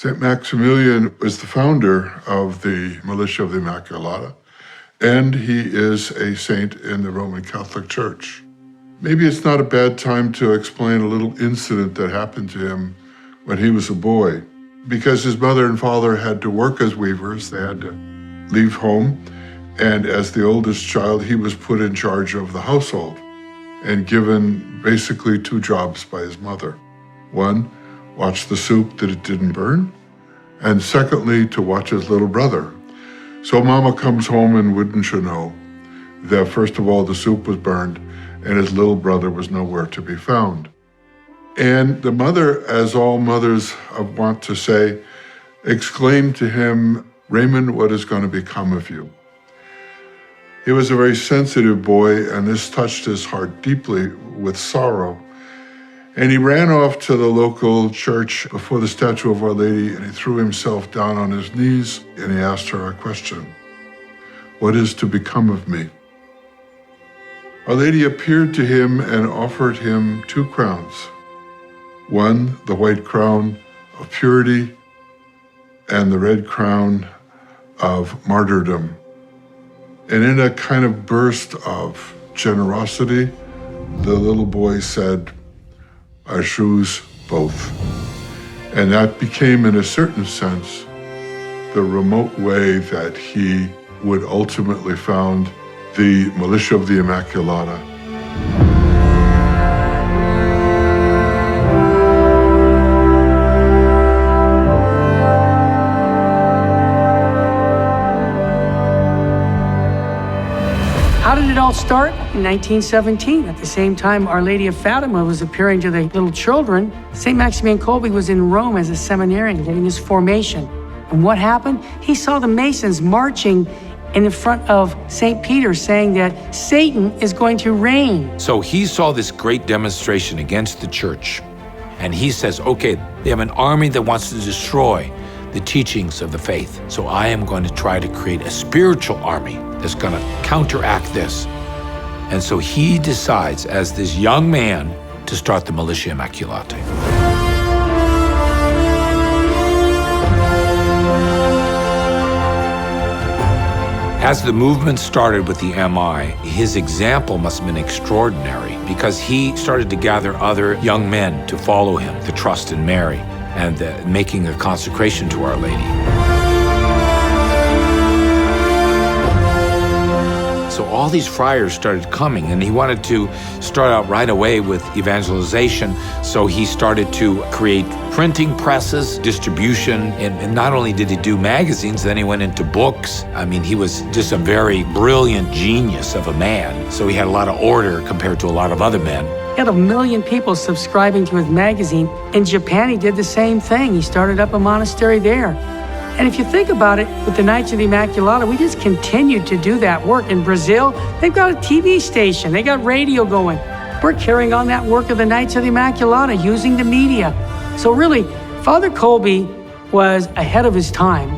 Saint Maximilian was the founder of the Militia of the Immaculata, and he is a saint in the Roman Catholic Church. Maybe it's not a bad time to explain a little incident that happened to him when he was a boy. Because his mother and father had to work as weavers, they had to leave home, and as the oldest child, he was put in charge of the household and given basically 2 jobs by his mother. One, watch the soup that it didn't burn, and secondly, to watch his little brother. So Mama comes home, and wouldn't you know that first of all, the soup was burned and his little brother was nowhere to be found. And the mother, as all mothers want to say, exclaimed to him, "Raymond, what is going to become of you?" He was a very sensitive boy, and this touched his heart deeply with sorrow. And he ran off to the local church before the statue of Our Lady, and he threw himself down on his knees, and he asked her a question: "What is to become of me?" Our Lady appeared to him and offered him 2 crowns. One, the white crown of purity, and the red crown of martyrdom. And in a kind of burst of generosity, the little boy said, "I choose both." And that became, in a certain sense, the remote way that he would ultimately found the Militia of the Immaculata. How did it all start? In 1917, at the same time Our Lady of Fatima was appearing to the little children, Saint Maximilian Kolbe was in Rome as a seminarian getting his formation. And what happened? He saw the Masons marching in front of St. Peter saying that Satan is going to reign. So he saw this great demonstration against the church, and he says, okay, they have an army that wants to destroy the teachings of the faith. So I am going to try to create a spiritual army that's going to counteract this. And so he decides, as this young man, to start the Militia Immaculata. As the movement started with the MI, his example must have been extraordinary because he started to gather other young men to follow him, to trust in Mary, and making a consecration to Our Lady. So all these friars started coming, and he wanted to start out right away with evangelization. So he started to create printing presses, distribution, and not only did he do magazines, then he went into books. I mean, he was just a very brilliant genius of a man. So he had a lot of order compared to a lot of other men. He had 1 million people subscribing to his magazine. In Japan, he did the same thing. He started up a monastery there. And if you think about it, with the Knights of the Immaculata, we just continued to do that work. In Brazil, they've got a TV station, they got radio going. We're carrying on that work of the Knights of the Immaculata, using the media. So really, Father Kolbe was ahead of his time.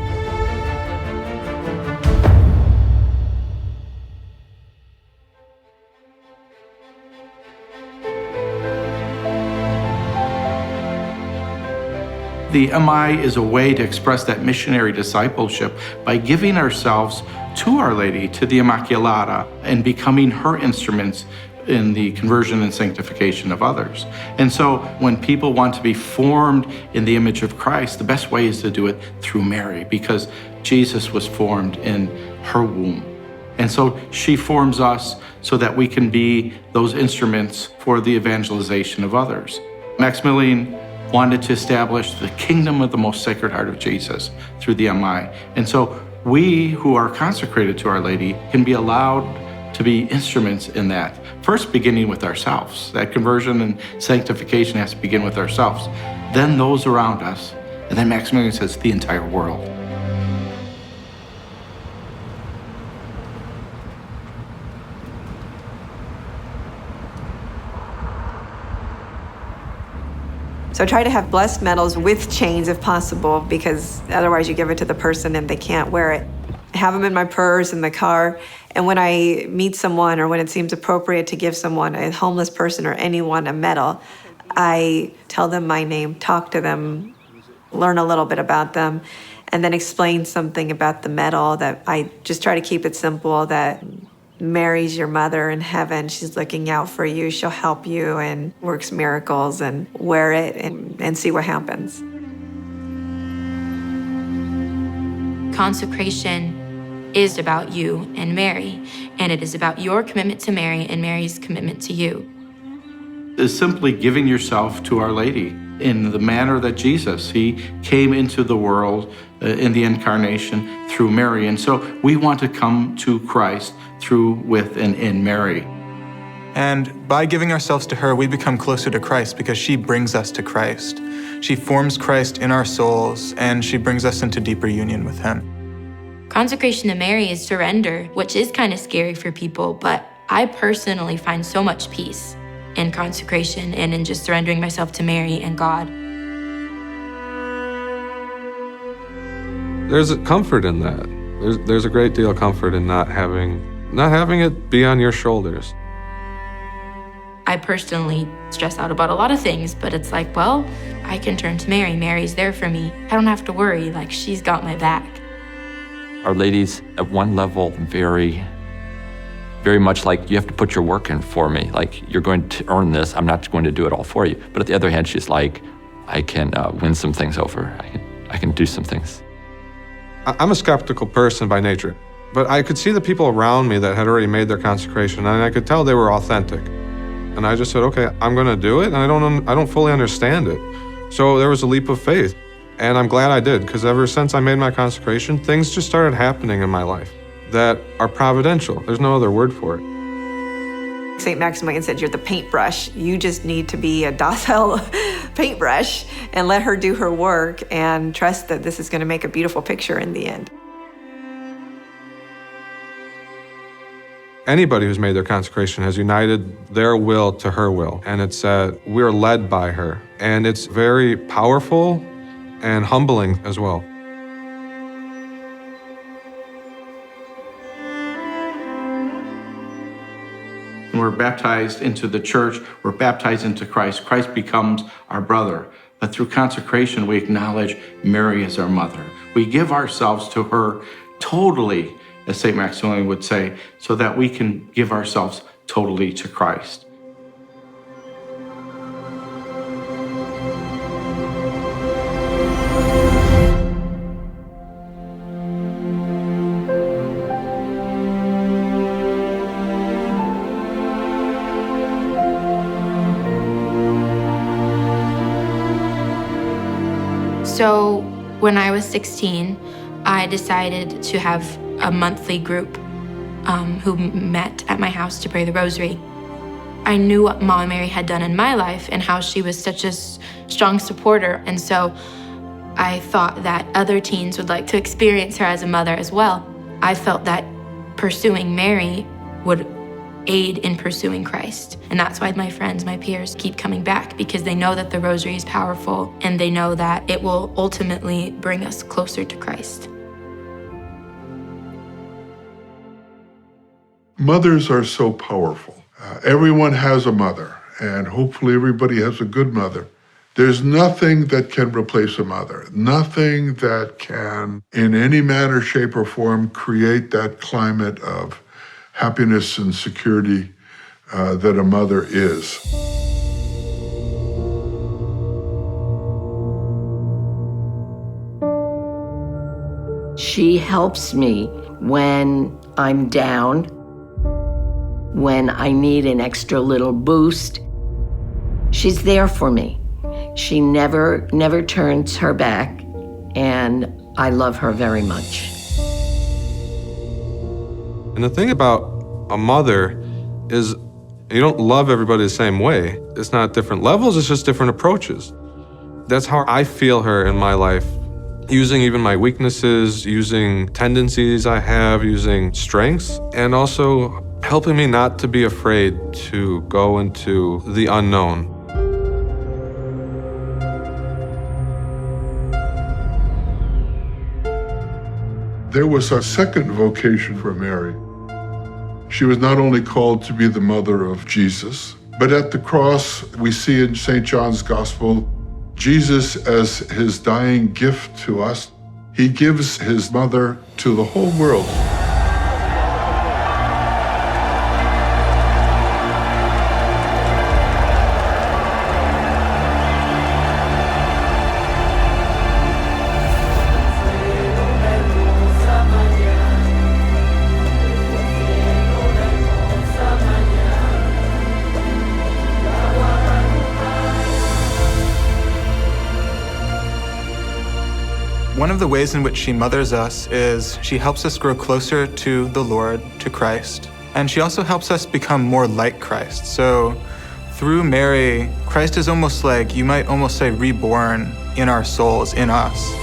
The MI is a way to express that missionary discipleship by giving ourselves to Our Lady, to the Immaculata, and becoming her instruments in the conversion and sanctification of others. And so when people want to be formed in the image of Christ, the best way is to do it through Mary, because Jesus was formed in her womb. And so she forms us so that we can be those instruments for the evangelization of others. Maximilian wanted to establish the kingdom of the most sacred heart of Jesus through the MI. And so we who are consecrated to Our Lady can be allowed to be instruments in that. First, beginning with ourselves. That conversion and sanctification has to begin with ourselves. Then those around us. And then Maximilian says the entire world. So try to have blessed medals with chains if possible, because otherwise you give it to the person and they can't wear it. I have them in my purse in the car, and when I meet someone or when it seems appropriate to give someone, a homeless person or anyone, a medal, I tell them my name, talk to them learn a little bit about them, and then explain something about the medal. That I just try to keep it simple, that Mary's your mother in heaven. She's looking out for you. She'll help you and works miracles, and wear it and see what happens. Consecration is about you and Mary, and it is about your commitment to Mary and Mary's commitment to you. Is simply giving yourself to Our Lady in the manner that Jesus, he came into the world in the incarnation through Mary. And so we want to come to Christ through, with, and in Mary. And by giving ourselves to her, we become closer to Christ because she brings us to Christ. She forms Christ in our souls, and she brings us into deeper union with him. Consecration to Mary is surrender, which is kind of scary for people, but I personally find so much peace in consecration and in just surrendering myself to Mary and God. There's a comfort in that. There's a great deal of comfort in not having it be on your shoulders. I personally stress out about a lot of things, but it's like, well, I can turn to Mary. Mary's there for me. I don't have to worry, like she's got my back. Our Lady's at one level very much like, you have to put your work in for me. Like, you're going to earn this. I'm not going to do it all for you. But at the other hand, she's like, I can win some things over. I can do some things. I'm a skeptical person by nature, but I could see the people around me that had already made their consecration, and I could tell they were authentic. And I just said, okay, I'm going to do it, and I don't fully understand it. So there was a leap of faith, and I'm glad I did, because ever since I made my consecration, things just started happening in my life that are providential. There's no other word for it. Saint Maximilian said, you're the paintbrush. You just need to be a docile paintbrush and let her do her work and trust that this is going to make a beautiful picture in the end. Anybody who's made their consecration has united their will to her will, and it's we're led by her. And it's very powerful and humbling as well. When we're baptized into the church, we're baptized into Christ. Christ becomes our brother. But through consecration, we acknowledge Mary as our mother. We give ourselves to her totally, as Saint Maximilian would say, so that we can give ourselves totally to Christ. So when I was 16, I decided to have a monthly group who met at my house to pray the rosary. I knew what Mama Mary had done in my life and how she was such a strong supporter. And so I thought that other teens would like to experience her as a mother as well. I felt that pursuing Mary would aid in pursuing Christ. And that's why my friends, my peers keep coming back, because they know that the rosary is powerful and they know that it will ultimately bring us closer to Christ. Mothers are so powerful. Everyone has a mother, and hopefully everybody has a good mother. There's nothing that can replace a mother, nothing that can, in any manner, shape, or form, create that climate of happiness and security that a mother is. She helps me when I'm down, when I need an extra little boost. She's there for me. She never turns her back, and I love her very much. And the thing about a mother is you don't love everybody the same way. It's not different levels, it's just different approaches. That's how I feel her in my life. Using even my weaknesses, using tendencies I have, using strengths, and also helping me not to be afraid to go into the unknown. There was a second vocation for Mary. She was not only called to be the mother of Jesus, but at the cross, we see in St. John's Gospel Jesus, as his dying gift to us, he gives his mother to the whole world. One of the ways in which she mothers us is she helps us grow closer to the Lord, to Christ. And she also helps us become more like Christ. So through Mary, Christ is almost like, you might almost say, reborn in our souls, in us.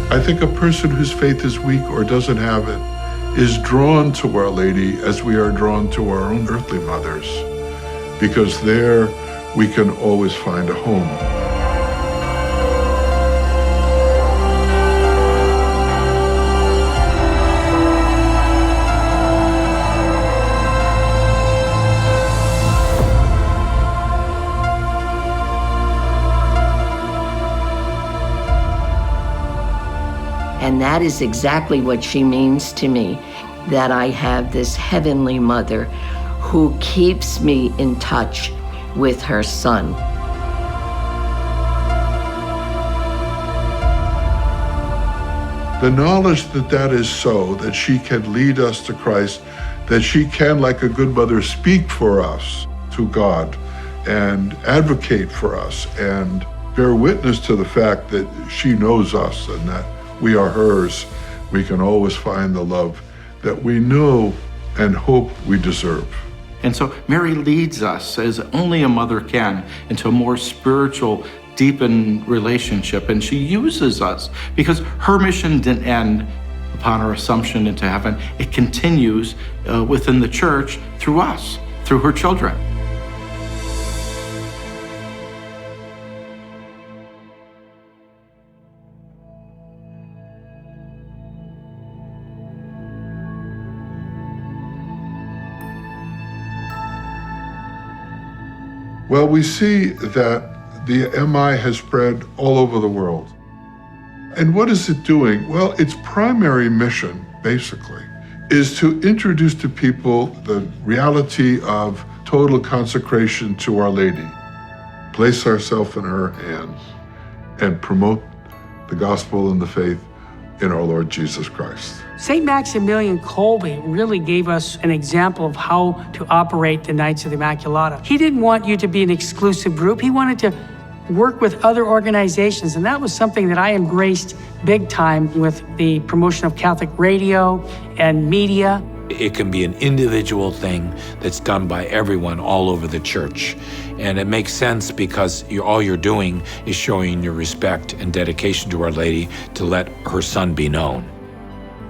I think a person whose faith is weak or doesn't have it is drawn to Our Lady as we are drawn to our own earthly mothers, because there we can always find a home. And that is exactly what she means to me, that I have this heavenly mother who keeps me in touch with her son. The knowledge that that is so, that she can lead us to Christ, that she can, like a good mother, speak for us to God and advocate for us and bear witness to the fact that she knows us and that we are hers, we can always find the love that we know and hope we deserve. And so Mary leads us, as only a mother can, into a more spiritual, deepened relationship. And she uses us because her mission didn't end upon her assumption into heaven. It continues within the church through us, through her children. Well, we see that the MI has spread all over the world. And what is it doing? Well, its primary mission, basically, is to introduce to people the reality of total consecration to Our Lady, place ourselves in her hands, and promote the gospel and the faith in our Lord Jesus Christ. Saint Maximilian Kolbe really gave us an example of how to operate the Knights of the Immaculata. He didn't want you to be an exclusive group. He wanted to work with other organizations, and that was something that I embraced big time with the promotion of Catholic radio and media. It can be an individual thing that's done by everyone all over the church. And it makes sense because all you're doing is showing your respect and dedication to Our Lady to let her son be known.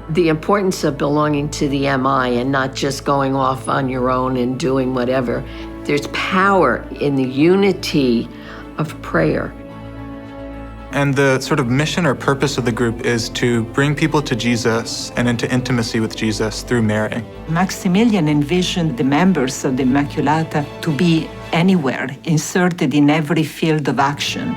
The importance of belonging to the MI and not just going off on your own and doing whatever. There's power in the unity of prayer. And the sort of mission or purpose of the group is to bring people to Jesus and into intimacy with Jesus through Mary. Maximilian envisioned the members of the Immaculata to be anywhere, inserted in every field of action.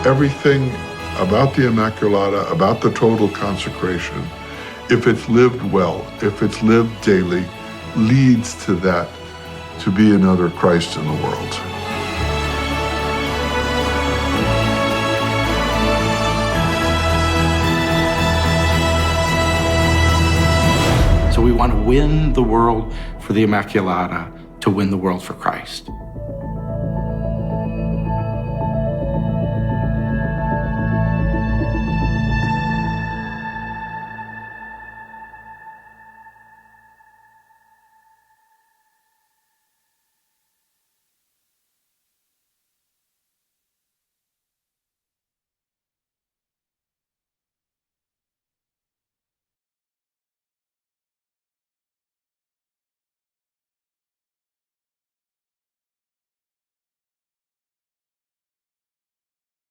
Everything about the Immaculata, about the total consecration, if it's lived well, if it's lived daily, leads to that, to be another Christ in the world. So we want to win the world for the Immaculata, to win the world for Christ.